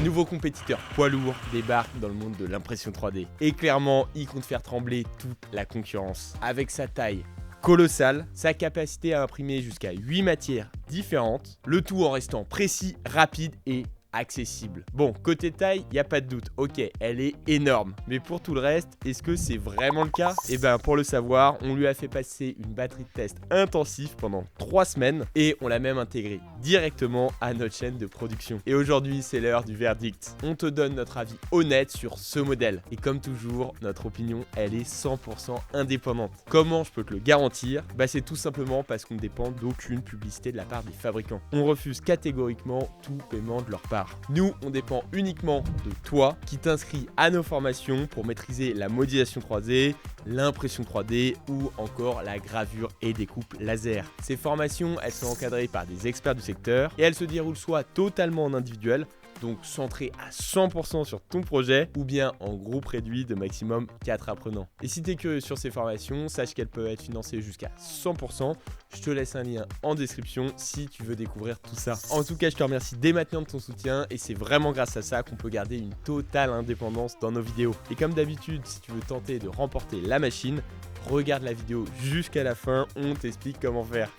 nouveau compétiteur poids lourd débarque dans le monde de l'impression 3D. Et clairement, il compte faire trembler toute la concurrence. Avec sa taille colossale, sa capacité à imprimer jusqu'à 8 matières différentes, le tout en restant précis, rapide et accessible. Bon, côté taille, il n'y a pas de doute, ok, elle est énorme. Mais pour tout le reste, est-ce que c'est vraiment le cas? Et ben pour le savoir, on lui a fait passer une batterie de test intensive pendant 3 semaines et on l'a même intégré directement à notre chaîne de production. Et aujourd'hui, c'est l'heure du verdict. On te donne notre avis honnête sur ce modèle. Et comme toujours, notre opinion, elle est 100% indépendante. Comment je peux te le garantir? Bah c'est tout simplement parce qu'on ne dépend d'aucune publicité de la part des fabricants. On refuse catégoriquement tout paiement de leur part. Nous, on dépend uniquement de toi qui t'inscris à nos formations pour maîtriser la modélisation 3D, l'impression 3D ou encore la gravure et découpe laser. Ces formations, elles sont encadrées par des experts du secteur et elles se déroulent soit totalement en individuel, donc centré à 100% sur ton projet, ou bien en groupe réduit de maximum 4 apprenants. Et si tu es curieux sur ces formations, sache qu'elles peuvent être financées jusqu'à 100%. Je te laisse un lien en description si tu veux découvrir tout ça. En tout cas, je te remercie dès maintenant de ton soutien et c'est vraiment grâce à ça qu'on peut garder une totale indépendance dans nos vidéos. Et comme d'habitude, si tu veux tenter de remporter la machine, regarde la vidéo jusqu'à la fin, on t'explique comment faire.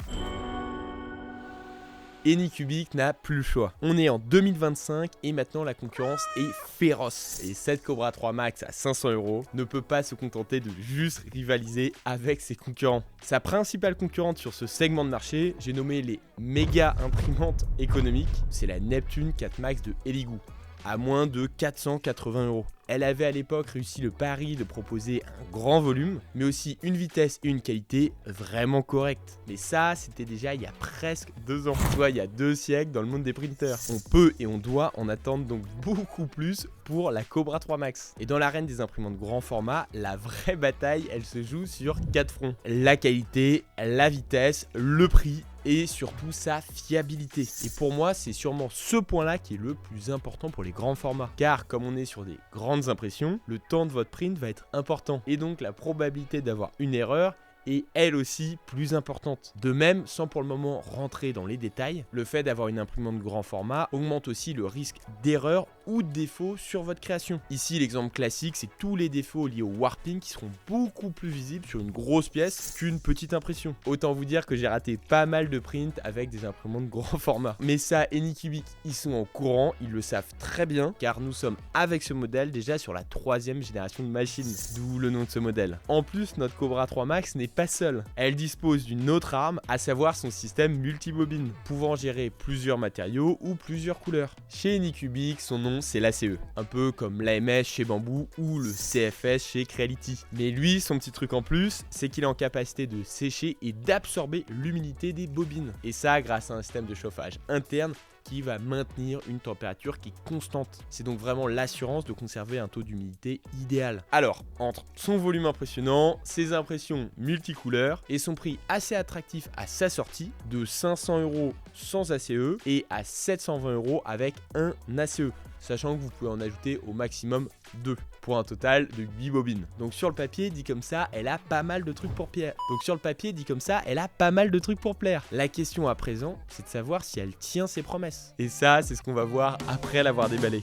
Anycubic n'a plus le choix. On est en 2025 et maintenant la concurrence est féroce. Et cette Cobra 3 Max à 500 € ne peut pas se contenter de juste rivaliser avec ses concurrents. Sa principale concurrente sur ce segment de marché, j'ai nommé les méga imprimantes économiques, c'est la Neptune 4 Max de Elegoo, à moins de 480 €. Elle avait à l'époque réussi le pari de proposer un grand volume, mais aussi une vitesse et une qualité vraiment correctes. Mais ça, c'était déjà il y a presque 2 ans. Soit il y a 2 siècles dans le monde des printers. On peut et on doit en attendre donc beaucoup plus pour la Cobra 3 Max. Et dans l'arène des imprimantes grand format, la vraie bataille, elle se joue sur 4 fronts. La qualité, la vitesse, le prix et surtout sa fiabilité. Et pour moi, c'est sûrement ce point-là qui est le plus important pour les grands formats. Car comme on est sur des grandes impressions, le temps de votre print va être important. Et donc la probabilité d'avoir une erreur est elle aussi plus importante. De même, sans pour le moment rentrer dans les détails, le fait d'avoir une imprimante grand format augmente aussi le risque d'erreur ou de défaut sur votre création. Ici, l'exemple classique, c'est tous les défauts liés au warping qui seront beaucoup plus visibles sur une grosse pièce qu'une petite impression. Autant vous dire que j'ai raté pas mal de prints avec des imprimantes grand format. Mais ça, Anycubic, ils sont en courant, ils le savent très bien, car nous sommes avec ce modèle déjà sur la 3e génération de machines, d'où le nom de ce modèle. En plus, notre Cobra 3 Max n'est pas seule. Elle dispose d'une autre arme, à savoir son système multibobine, pouvant gérer plusieurs matériaux ou plusieurs couleurs. Chez Anycubic, son nom c'est l'ACE, un peu comme l'AMS chez Bamboo ou le CFS chez Creality. Mais lui, son petit truc en plus, c'est qu'il est en capacité de sécher et d'absorber l'humidité des bobines. Et ça grâce à un système de chauffage interne qui va maintenir une température qui est constante. C'est donc vraiment l'assurance de conserver un taux d'humidité idéal. Alors, entre son volume impressionnant, ses impressions multicouleurs et son prix assez attractif à sa sortie de 500 € sans ACE et à 720 € avec un ACE, sachant que vous pouvez en ajouter au maximum 2 pour un total de 8 bobines. Donc sur le papier, dit comme ça, elle a pas mal de trucs pour plaire. La question à présent, c'est de savoir si elle tient ses promesses. Et ça, c'est ce qu'on va voir après l'avoir déballé.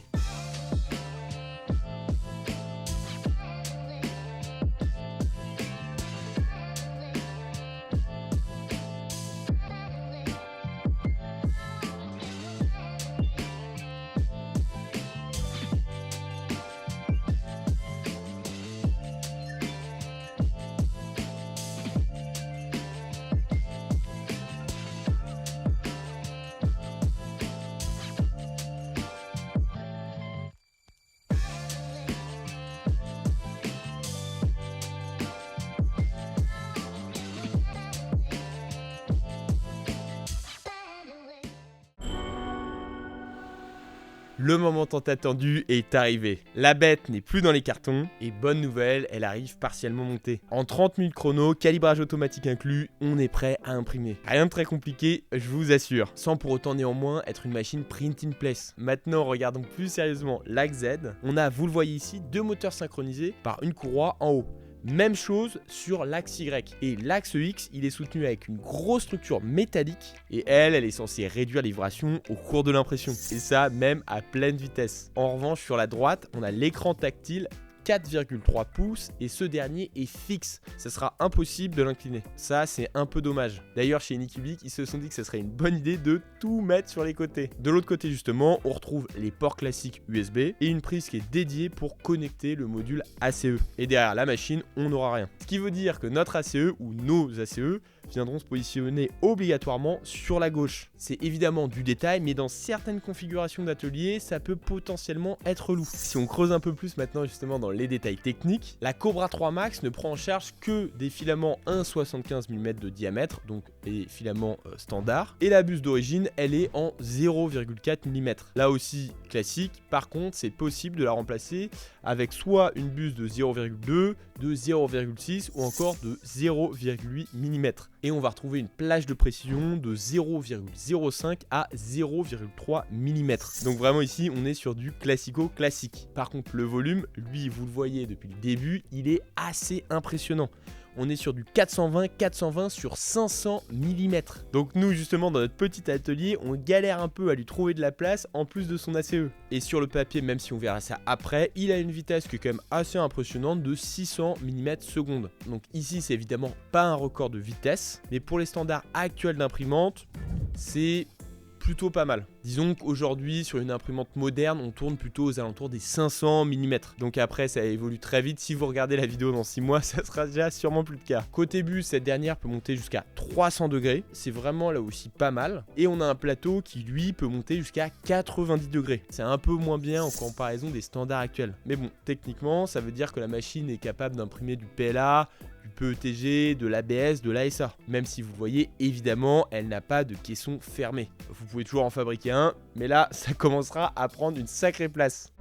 Le moment tant attendu est arrivé. La bête n'est plus dans les cartons et bonne nouvelle, elle arrive partiellement montée. En 30 minutes chrono, calibrage automatique inclus, on est prêt à imprimer. Rien de très compliqué, je vous assure. Sans pour autant néanmoins être une machine print in place. Maintenant, regardons plus sérieusement l'Axe Z. On a, vous le voyez ici, 2 moteurs synchronisés par une courroie en haut. Même chose sur l'axe Y. Et l'axe X, il est soutenu avec une grosse structure métallique et elle est censée réduire les vibrations au cours de l'impression. Et ça, même à pleine vitesse. En revanche, sur la droite, on a l'écran tactile 4,3 pouces et ce dernier est fixe. Ça sera impossible de l'incliner. Ça, c'est un peu dommage. D'ailleurs, chez Anycubic, ils se sont dit que ce serait une bonne idée de tout mettre sur les côtés. De l'autre côté, justement, on retrouve les ports classiques USB et une prise qui est dédiée pour connecter le module ACE. Et derrière la machine, on n'aura rien. Ce qui veut dire que notre ACE ou nos ACE viendront se positionner obligatoirement sur la gauche. C'est évidemment du détail, mais dans certaines configurations d'atelier, ça peut potentiellement être lourd. Si on creuse un peu plus maintenant justement dans les détails techniques, la Cobra 3 Max ne prend en charge que des filaments 1,75 mm de diamètre, donc les filaments standards, et la buse d'origine, elle est en 0,4 mm. Là aussi classique, par contre, c'est possible de la remplacer avec soit une buse de 0,2, de 0,6 ou encore de 0,8 mm. Et on va retrouver une plage de précision de 0,05 à 0,3 mm. Donc vraiment ici, on est sur du classico-classique. Par contre, le volume, lui, vous le voyez depuis le début, il est assez impressionnant. On est sur du 420 sur 500 mm. Donc nous, justement, dans notre petit atelier, on galère un peu à lui trouver de la place en plus de son ACE. Et sur le papier, même si on verra ça après, il a une vitesse qui est quand même assez impressionnante de 600 mm secondes. Donc ici, c'est évidemment pas un record de vitesse, mais pour les standards actuels d'imprimante, c'est plutôt pas mal. Disons qu'aujourd'hui, sur une imprimante moderne, on tourne plutôt aux alentours des 500 mm. Donc après, ça évolue très vite. Si vous regardez la vidéo dans 6 mois, ça sera déjà sûrement plus le cas. Côté buse, cette dernière peut monter jusqu'à 300 degrés. C'est vraiment là aussi pas mal. Et on a un plateau qui, lui, peut monter jusqu'à 90 degrés. C'est un peu moins bien en comparaison des standards actuels. Mais bon, techniquement, ça veut dire que la machine est capable d'imprimer du PLA, du PETG, de l'ABS, de l'ASA. Même si vous voyez, évidemment, elle n'a pas de caisson fermé. Vous pouvez toujours en fabriquer un, mais là, ça commencera à prendre une sacrée place.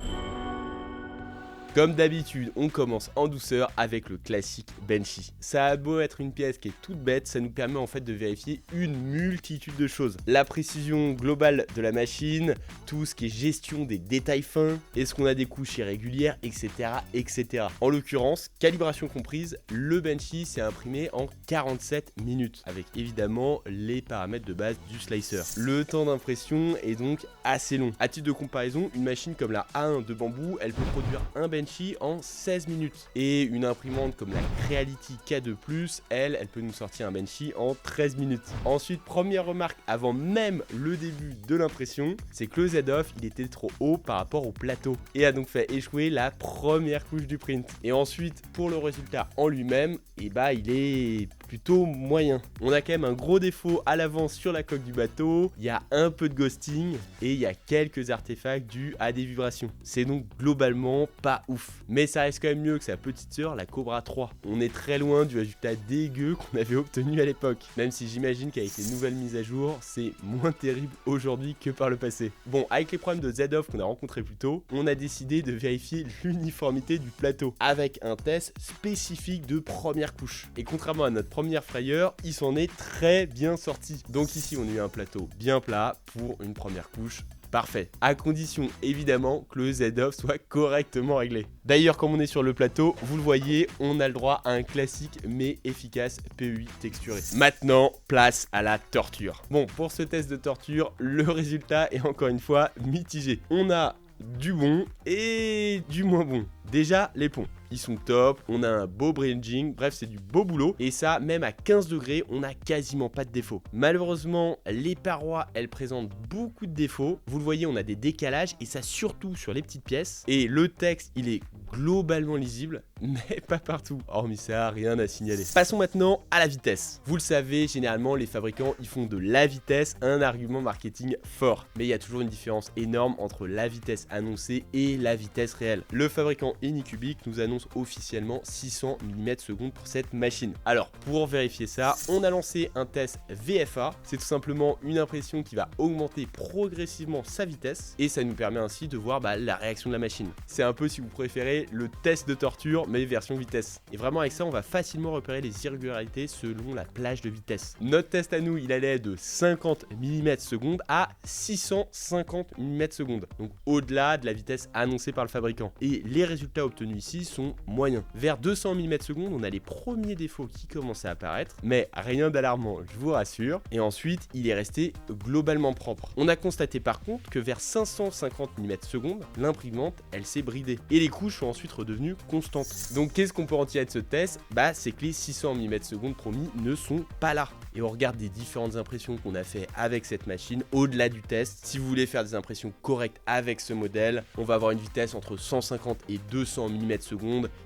Comme d'habitude, on commence en douceur avec le classique Benchy. Ça a beau être une pièce qui est toute bête, ça nous permet en fait de vérifier une multitude de choses. La précision globale de la machine, tout ce qui est gestion des détails fins, est-ce qu'on a des couches irrégulières, etc. etc. En l'occurrence, calibration comprise, le Benchy s'est imprimé en 47 minutes, avec évidemment les paramètres de base du slicer. Le temps d'impression est donc assez long. À titre de comparaison, une machine comme la A1 de bambou, elle peut produire un Benchy en 16 minutes. Et une imprimante comme la Creality K2+, elle peut nous sortir un Benchy en 13 minutes. Ensuite, première remarque avant même le début de l'impression, c'est que le Z-Off, il était trop haut par rapport au plateau et a donc fait échouer la première couche du print. Et ensuite, pour le résultat en lui-même, il est plutôt moyen. On a quand même un gros défaut à l'avant sur la coque du bateau, il y a un peu de ghosting et il y a quelques artefacts dus à des vibrations. C'est donc globalement pas ouf. Mais ça reste quand même mieux que sa petite sœur, la Cobra 3. On est très loin du résultat dégueu qu'on avait obtenu à l'époque. Même si j'imagine qu'avec les nouvelles mises à jour, c'est moins terrible aujourd'hui que par le passé. Bon, avec les problèmes de Z-Off qu'on a rencontrés plus tôt, on a décidé de vérifier l'uniformité du plateau avec un test spécifique de première couche. Et contrairement à notre première frayeur, il s'en est très bien sorti. Donc ici, on a eu un plateau bien plat pour une première couche. Parfait, à condition évidemment que le Z-Off soit correctement réglé. D'ailleurs, comme on est sur le plateau, vous le voyez, on a le droit à un classique mais efficace PEI texturé. Maintenant, place à la torture. Bon, pour ce test de torture, le résultat est encore une fois mitigé. On a du bon et du moins bon. Déjà, les ponts, ils sont top, on a un beau bridging, bref c'est du beau boulot. Et ça, même à 15 degrés, on n'a quasiment pas de défauts. Malheureusement, les parois, elles présentent beaucoup de défauts. Vous le voyez, on a des décalages et ça surtout sur les petites pièces. Et le texte, il est globalement lisible, mais pas partout. Hormis ça, rien à signaler. Passons maintenant à la vitesse. Vous le savez, généralement, les fabricants, ils font de la vitesse un argument marketing fort. Mais il y a toujours une différence énorme entre la vitesse annoncée et la vitesse réelle. Le fabricant Anycubic nous annonce officiellement 600 mm secondes pour cette machine. Alors, pour vérifier ça, on a lancé un test VFA. C'est tout simplement une impression qui va augmenter progressivement sa vitesse et ça nous permet ainsi de voir la réaction de la machine. C'est un peu, si vous préférez, le test de torture, mais version vitesse. Et vraiment, avec ça, on va facilement repérer les irrégularités selon la plage de vitesse. Notre test à nous, il allait de 50 mm secondes à 650 mm secondes. Donc, au-delà de la vitesse annoncée par le fabricant. Et les résultats obtenus ici sont sont moyens. Vers 200 mm/s, on a les premiers défauts qui commençaient à apparaître, mais rien d'alarmant, je vous rassure. Et ensuite, il est resté globalement propre. On a constaté par contre que vers 550 mm/s, l'imprimante, elle s'est bridée. Et les couches sont ensuite redevenues constantes. Donc qu'est-ce qu'on peut en tirer de ce test? C'est que les 600 mm/s promis ne sont pas là. Et on regarde des différentes impressions qu'on a fait avec cette machine au-delà du test. Si vous voulez faire des impressions correctes avec ce modèle, on va avoir une vitesse entre 150 et 200 mm/s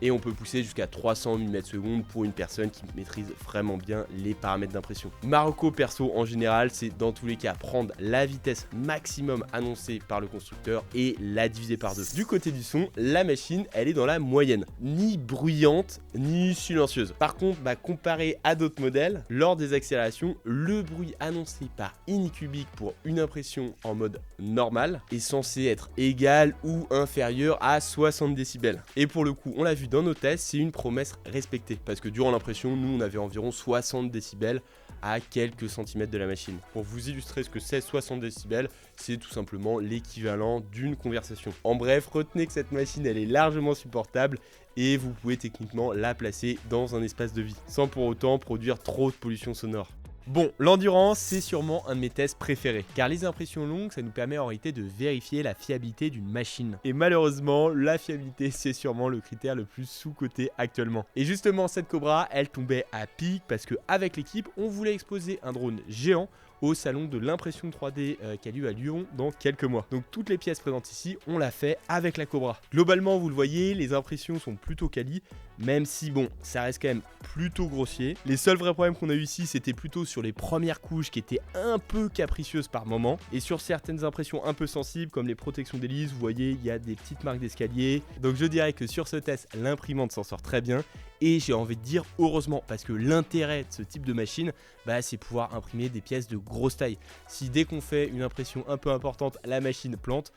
et on peut pousser jusqu'à 300 mm/s pour une personne qui maîtrise vraiment bien les paramètres d'impression. Marocco perso en général, c'est dans tous les cas prendre la vitesse maximum annoncée par le constructeur et la diviser par deux. Du côté du son, la machine, elle est dans la moyenne, ni bruyante ni silencieuse. Par contre, comparé à d'autres modèles, lors des accélérations, le bruit annoncé par Anycubic pour une impression en mode normal est censé être égal ou inférieur à 60 décibels. Et pour le coup, on l'a vu dans nos tests, c'est une promesse respectée parce que durant l'impression, nous on avait environ 60 décibels à quelques centimètres de la machine. Pour vous illustrer ce que c'est 60 décibels, c'est tout simplement l'équivalent d'une conversation. En bref, retenez que cette machine, elle est largement supportable et vous pouvez techniquement la placer dans un espace de vie, sans pour autant produire trop de pollution sonore. Bon, l'endurance, c'est sûrement un de mes tests préférés, car les impressions longues, ça nous permet en réalité de vérifier la fiabilité d'une machine. Et malheureusement, la fiabilité, c'est sûrement le critère le plus sous-coté actuellement. Et justement, cette Cobra, elle tombait à pic, parce qu'avec l'équipe, on voulait exposer un drone géant au salon de l'impression 3D qui a lieu à Lyon dans quelques mois. Donc toutes les pièces présentes ici, on l'a fait avec la Cobra. Globalement, vous le voyez, les impressions sont plutôt quali, même si bon, ça reste quand même plutôt grossier. Les seuls vrais problèmes qu'on a eu ici, c'était plutôt sur les premières couches qui étaient un peu capricieuses par moment, et sur certaines impressions un peu sensibles comme les protections d'hélice, vous voyez, il y a des petites marques d'escalier. Donc je dirais que sur ce test, l'imprimante s'en sort très bien. Et j'ai envie de dire heureusement, parce que l'intérêt de ce type de machine, c'est pouvoir imprimer des pièces de grosse taille. Si dès qu'on fait une impression un peu importante, la machine plante,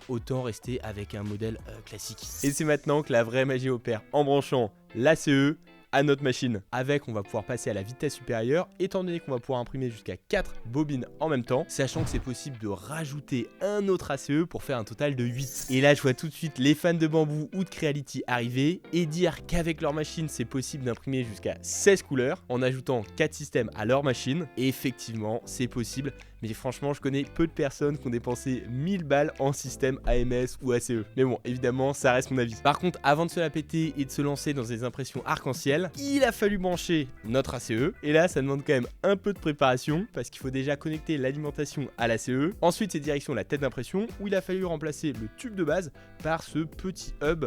autant rester avec un modèle classique. Et c'est maintenant que la vraie magie opère, en branchant l'ACE à notre machine. Avec, on va pouvoir passer à la vitesse supérieure, étant donné qu'on va pouvoir imprimer jusqu'à 4 bobines en même temps, sachant que c'est possible de rajouter un autre ACE pour faire un total de 8. Et là, je vois tout de suite les fans de Bamboo ou de Creality arriver et dire qu'avec leur machine, c'est possible d'imprimer jusqu'à 16 couleurs en ajoutant 4 systèmes à leur machine. Et effectivement, c'est possible. Mais franchement, je connais peu de personnes qui ont dépensé 1000 balles en système AMS ou ACE. Mais bon, évidemment, ça reste mon avis. Par contre, avant de se la péter et de se lancer dans des impressions arc-en-ciel, il a fallu brancher notre ACE. Et là, ça demande quand même un peu de préparation parce qu'il faut déjà connecter l'alimentation à l'ACE. Ensuite, c'est direction la tête d'impression où il a fallu remplacer le tube de base par ce petit hub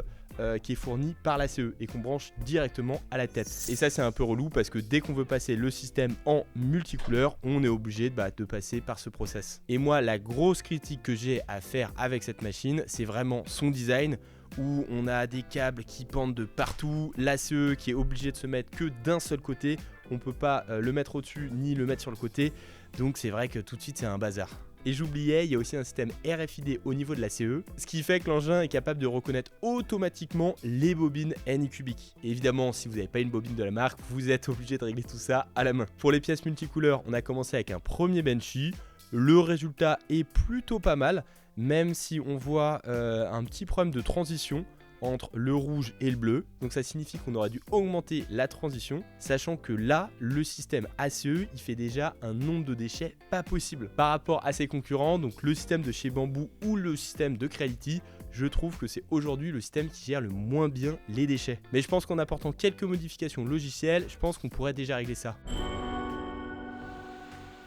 qui est fourni par l'ACE et qu'on branche directement à la tête. Et ça, c'est un peu relou parce que dès qu'on veut passer le système en multicouleur, on est obligé de passer par ce process. Et moi, la grosse critique que j'ai à faire avec cette machine, c'est vraiment son design, où on a des câbles qui pendent de partout, l'ACE qui est obligé de se mettre que d'un seul côté, on peut pas le mettre au-dessus ni le mettre sur le côté, donc c'est vrai que tout de suite c'est un bazar. Et j'oubliais, il y a aussi un système RFID au niveau de la CE, ce qui fait que l'engin est capable de reconnaître automatiquement les bobines Anycubic. Et évidemment, si vous n'avez pas une bobine de la marque, vous êtes obligé de régler tout ça à la main. Pour les pièces multicouleurs, on a commencé avec un premier Benchy. Le résultat est plutôt pas mal, même si on voit un petit problème de transition entre le rouge et le bleu. Donc ça signifie qu'on aurait dû augmenter la transition, sachant que là, le système ACE, il fait déjà un nombre de déchets pas possible. Par rapport à ses concurrents, donc le système de chez Bamboo ou le système de Creality, je trouve que c'est aujourd'hui le système qui gère le moins bien les déchets. Mais je pense qu'en apportant quelques modifications logicielles, je pense qu'on pourrait déjà régler ça.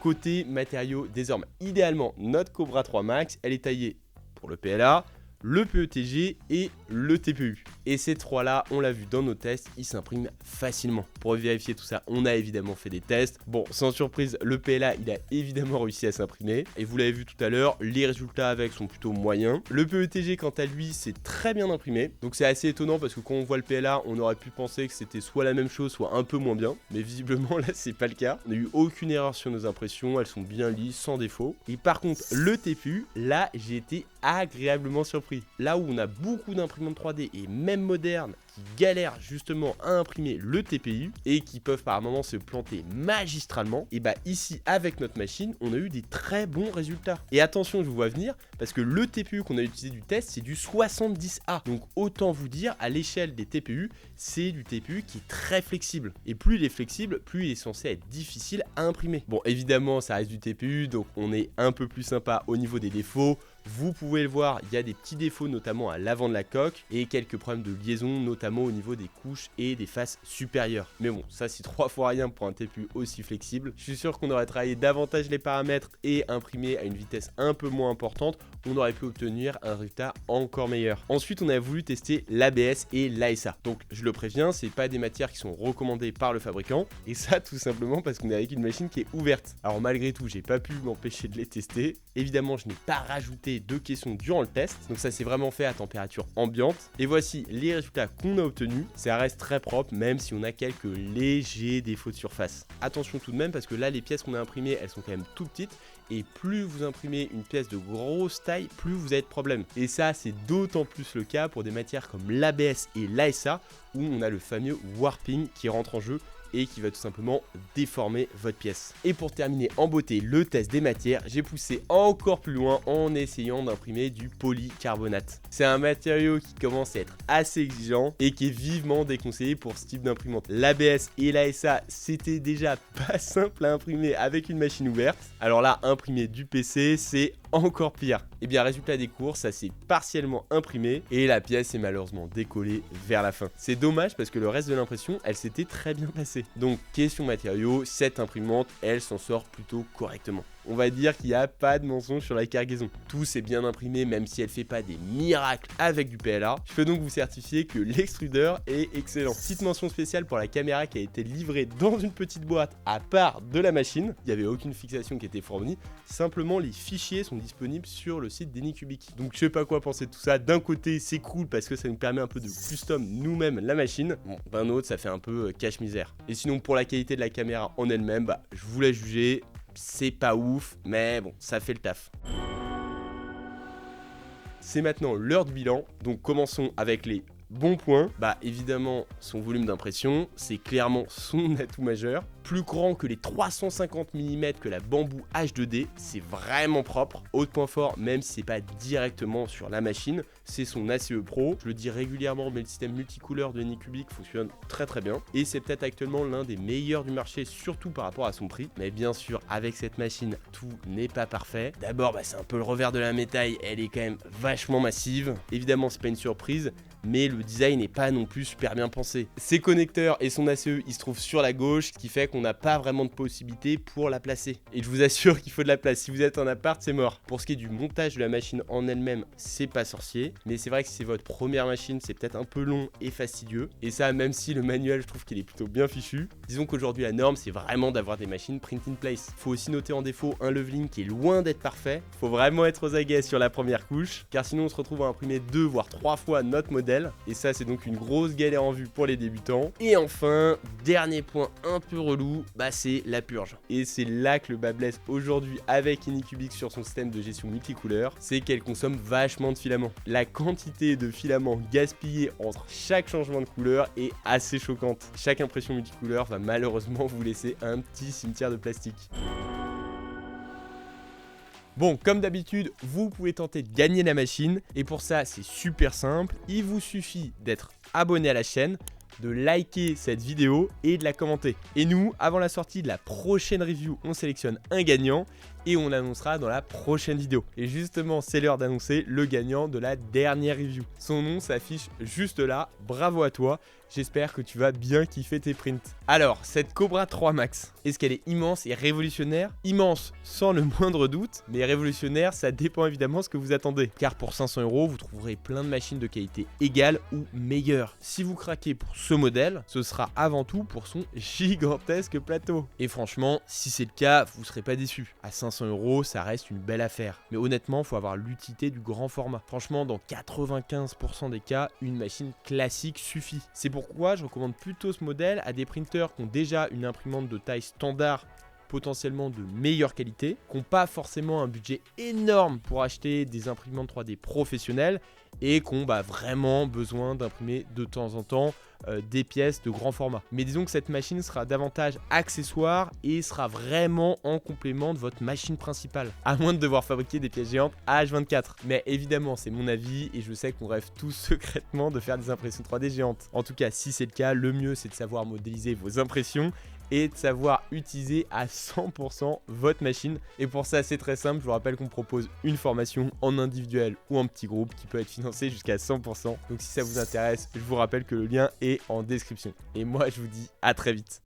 Côté matériaux désormais, idéalement, notre Cobra 3 Max, elle est taillée pour le PLA, le PETG et le TPU. Et ces trois-là, on l'a vu dans nos tests, ils s'impriment facilement. Pour vérifier tout ça, on a évidemment fait des tests. Bon, sans surprise, le PLA, il a évidemment réussi à s'imprimer. Et vous l'avez vu tout à l'heure, les résultats avec sont plutôt moyens. Le PETG, quant à lui, c'est très bien imprimé. Donc c'est assez étonnant parce que quand on voit le PLA, on aurait pu penser que c'était soit la même chose, soit un peu moins bien. Mais visiblement, là, c'est pas le cas. On n'a eu aucune erreur sur nos impressions, elles sont bien lisses, sans défaut. Et par contre, le TPU, là, j'ai été agréablement surpris. Là où on a beaucoup d'imprimantes 3D et même même modernes, qui galèrent justement à imprimer le TPU et qui peuvent par moments se planter magistralement, et bah ici avec notre machine on a eu des très bons résultats. Et attention, je vous vois venir parce que le TPU qu'on a utilisé du test c'est du 70A, donc autant vous dire à l'échelle des TPU c'est du TPU qui est très flexible, et plus il est flexible plus il est censé être difficile à imprimer. Bon évidemment ça reste du TPU donc on est un peu plus sympa au niveau des défauts. Vous pouvez le voir, il y a des petits défauts notamment à l'avant de la coque et quelques problèmes de liaison notamment au niveau des couches et des faces supérieures. Mais bon, ça c'est 3 fois rien pour un TPU aussi flexible. Je suis sûr qu'on aurait travaillé davantage les paramètres et imprimé à une vitesse un peu moins importante, on aurait pu obtenir un résultat encore meilleur. Ensuite, on a voulu tester l'ABS et l'ASA. Donc je le préviens, c'est pas des matières qui sont recommandées par le fabricant, et ça tout simplement parce qu'on est avec une machine qui est ouverte. Alors malgré tout, j'ai pas pu m'empêcher de les tester. Évidemment, je n'ai pas rajouté de caissons durant le test, donc ça c'est vraiment fait à température ambiante. Et voici les résultats qu'on a obtenus. Ça reste très propre même si on a quelques légers défauts de surface. Attention tout de même parce que là les pièces qu'on a imprimées elles sont quand même tout petites, et plus vous imprimez une pièce de grosse taille, plus vous avez de problèmes. Et ça c'est d'autant plus le cas pour des matières comme l'ABS et l'ASA où on a le fameux warping qui rentre en jeu et qui va tout simplement déformer votre pièce. Et pour terminer en beauté le test des matières, j'ai poussé encore plus loin en essayant d'imprimer du polycarbonate. C'est un matériau qui commence à être assez exigeant et qui est vivement déconseillé pour ce type d'imprimante. L'ABS et l'ASA c'était déjà pas simple à imprimer avec une machine ouverte, alors là imprimer du PC c'est encore pire. Et bien résultat des cours, ça s'est partiellement imprimé et la pièce est malheureusement décollée vers la fin. C'est dommage parce que le reste de l'impression elle s'était très bien passée. Donc question matériaux, cette imprimante elle s'en sort plutôt correctement. On va dire qu'il n'y a pas de mensonge sur la cargaison. Tout s'est bien imprimé même si elle fait pas des miracles avec du PLA. Je peux donc vous certifier que l'extrudeur est excellent. Petite mention spéciale pour la caméra qui a été livrée dans une petite boîte à part de la machine. Il n'y avait aucune fixation qui était fournie. Simplement les fichiers sont disponibles sur le site d'Anycubic. Donc je sais pas quoi penser de tout ça. D'un côté c'est cool parce que ça nous permet un peu de custom nous-mêmes la machine. Bon, d'un autre ça fait un peu cache-misère. Et sinon pour la qualité de la caméra en elle-même, bah, je vous laisse juger. C'est pas ouf, mais bon, ça fait le taf. C'est maintenant l'heure du bilan, donc commençons avec les bons points. Bah évidemment, son volume d'impression, c'est clairement son atout majeur. Plus grand que les 350 mm que la Bamboo H2D, c'est vraiment propre. Autre point fort, même si c'est pas directement sur la machine, c'est son ACE Pro. Je le dis régulièrement, mais le système multicouleur de Anycubic fonctionne très très bien. Et c'est peut-être actuellement l'un des meilleurs du marché, surtout par rapport à son prix. Mais bien sûr, avec cette machine, tout n'est pas parfait. D'abord, bah, c'est un peu le revers de la médaille, elle est quand même vachement massive. Évidemment, c'est pas une surprise, mais le design n'est pas non plus super bien pensé. Ses connecteurs et son ACE, ils se trouvent sur la gauche, ce qui fait qu'on n'a pas vraiment de possibilité pour la placer. Et je vous assure qu'il faut de la place. Si vous êtes en appart, c'est mort. Pour ce qui est du montage de la machine en elle-même, c'est pas sorcier. Mais c'est vrai que si c'est votre première machine, c'est peut-être un peu long et fastidieux. Et ça, même si le manuel, je trouve qu'il est plutôt bien fichu. Disons qu'aujourd'hui, la norme, c'est vraiment d'avoir des machines print in place. Faut aussi noter en défaut un leveling qui est loin d'être parfait. Faut vraiment être aux aguets sur la première couche, car sinon on se retrouve à imprimer 2 voire 3 fois notre modèle. Et ça, c'est donc une grosse galère en vue pour les débutants. Et enfin, dernier point un peu relou, bah c'est la purge. Et c'est là que le bas blesse aujourd'hui avec Anycubic sur son système de gestion multicouleur, c'est qu'elle consomme vachement de filaments. La quantité de filaments gaspillés entre chaque changement de couleur est assez choquante. Chaque impression multicouleur va malheureusement vous laisser un petit cimetière de plastique. Bon, comme d'habitude, vous pouvez tenter de gagner la machine, et pour ça c'est super simple, il vous suffit d'être abonné à la chaîne, de liker cette vidéo et de la commenter. Et nous, avant la sortie de la prochaine review, on sélectionne un gagnant et on l'annoncera dans la prochaine vidéo. Et justement, c'est l'heure d'annoncer le gagnant de la dernière review. Son nom s'affiche juste là, bravo à toi. J'espère que tu vas bien kiffer tes prints. Alors, cette Cobra 3 Max, est-ce qu'elle est immense et révolutionnaire? Immense, sans le moindre doute, mais révolutionnaire, ça dépend évidemment de ce que vous attendez. Car pour 500 €, vous trouverez plein de machines de qualité égale ou meilleure. Si vous craquez pour ce modèle, ce sera avant tout pour son gigantesque plateau. Et franchement, si c'est le cas, vous ne serez pas déçus. À 500 €, ça reste une belle affaire. Mais honnêtement, il faut avoir l'utilité du grand format. Franchement, dans 95% des cas, une machine classique suffit. C'est pourquoi je recommande plutôt ce modèle à des printeurs qui ont déjà une imprimante de taille standard potentiellement de meilleure qualité, qui n'ont pas forcément un budget énorme pour acheter des imprimantes 3D professionnelles et qui ont vraiment besoin d'imprimer de temps en temps des pièces de grand format. Mais disons que cette machine sera davantage accessoire et sera vraiment en complément de votre machine principale, à moins de devoir fabriquer des pièces géantes à H24. Mais évidemment, c'est mon avis et je sais qu'on rêve tous secrètement de faire des impressions 3D géantes. En tout cas, si c'est le cas, le mieux c'est de savoir modéliser vos impressions et de savoir utiliser à 100% votre machine. Et pour ça, c'est très simple. Je vous rappelle qu'on propose une formation en individuel ou en petit groupe qui peut être financée jusqu'à 100%. Donc si ça vous intéresse, je vous rappelle que le lien est en description. Et moi, je vous dis à très vite.